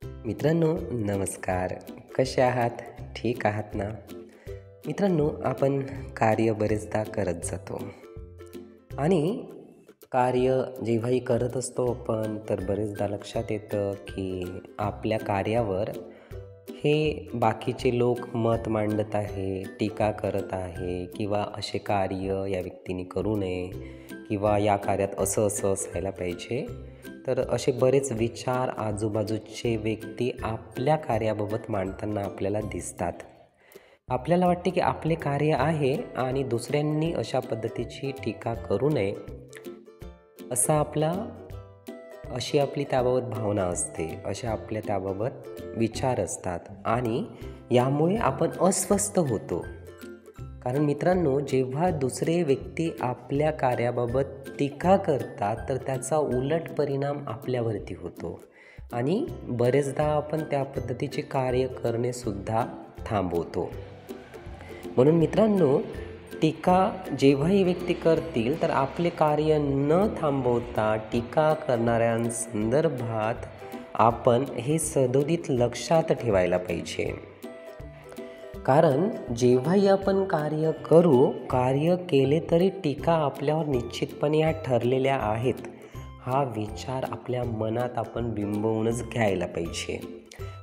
मित्रांनो नमस्कार. कसे आहात? ठीक आहात ना? मित्रांनो आपण कार्य बरेचदा करत जातो आणि कार्य जेव्हाही करत असतो आपण तर बरेचदा लक्षात येतं की आपल्या कार्यावर हे बाकीचे लोक मत मांडत आहे, टीका करत आहे किंवा असे कार्य या व्यक्तीने करू नये किंवा या कार्यात असं असायला पाहिजे. तर असे बरेच विचार आजूबाजूचे व्यक्ती आपल्या कार्याबाबत मांडताना आपल्याला दिसतात. आपल्याला वाटते की आपले कार्य आहे आणि दुसऱ्यांनी अशा पद्धतीची टीका करू नये, अशी आपली त्याबाबत भावना असते, असे आपल्या त्याबाबत विचार असतात आणि यामुळे आपण अस्वस्थ होतो. कारण मित्रांनो, जेव्हा दुसरे व्यक्ती आपल्या कार्याबाबत टीका करतात तर त्याचा उलट परिणाम आपल्यावरती होतो आणि बरेचदा आपण त्या पद्धतीचे कार्य करणेसुद्धा थांबवतो. म्हणून मित्रांनो, टीका जेव्हाही व्यक्ती करतील तर आपले कार्य न थांबवता टीका करणाऱ्यांसंदर्भात आपण हे सदोदित लक्षात ठेवायला पाहिजे. कारण जेव्हाही आपण कार्य केले तरी टीका आपल्यावर निश्चितपणे ह्या ठरलेल्या आहेत, हा विचार आपल्या मनात आपण बिंबवूनच घ्यायला पाहिजे.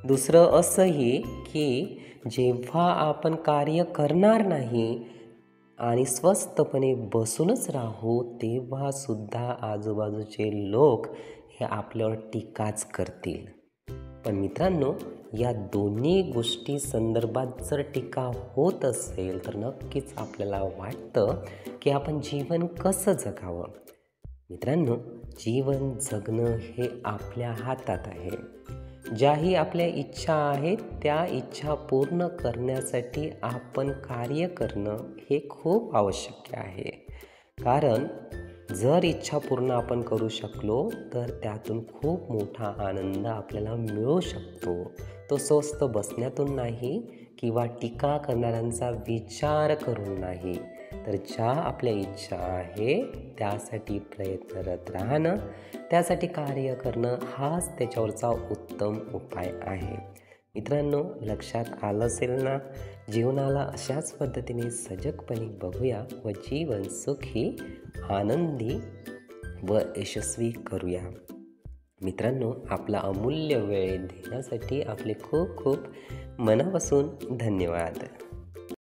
दुसरं असंही की जेव्हा आपण कार्य करणार नाही आणि स्वस्थपणे बसूनच राहू तेव्हा सुद्धा आजूबाजूचे लोक हे आपल्यावर टीकाच करतील. पण मित्रांनो, या दोन्ही गोष्टी संदर्भात जर टीका होत असेल तर नक्कीच आपल्याला वाटतं की आपण जीवन कसं जगावं. मित्रांनो, जीवन जगणं हे आपल्या हातात आहे. ज्याही आपल्या इच्छा आहेत त्या इच्छा पूर्ण करण्यासाठी आपण कार्य करणं हे खूप आवश्यक आहे. कारण जर इच्छा पूर्ण आपण करू शकलो तर त्यातून खूप मोठा आनंद आपल्याला मिळू शकतो. तो स्वस्थ बसण्यातून नाही किंवा टीका करणाऱ्यांचा विचार करून नाही, तर ज्या आपल्या इच्छा आहे त्यासाठी प्रयत्नरत राहणं, त्यासाठी कार्य करणं हाच त्याच्यावरचा उत्तम उपाय आहे. मित्रांनो, लक्षात आलं असेल ना? जीवनाला अशाच पद्धतीने सजगपणे बघूया व जीवन सुखी, आनंदी व यशस्वी करूया. मित्रांनो, आपला अमूल्य वेळ देण्यासाठी आपले खूप खूप मनापासून धन्यवाद.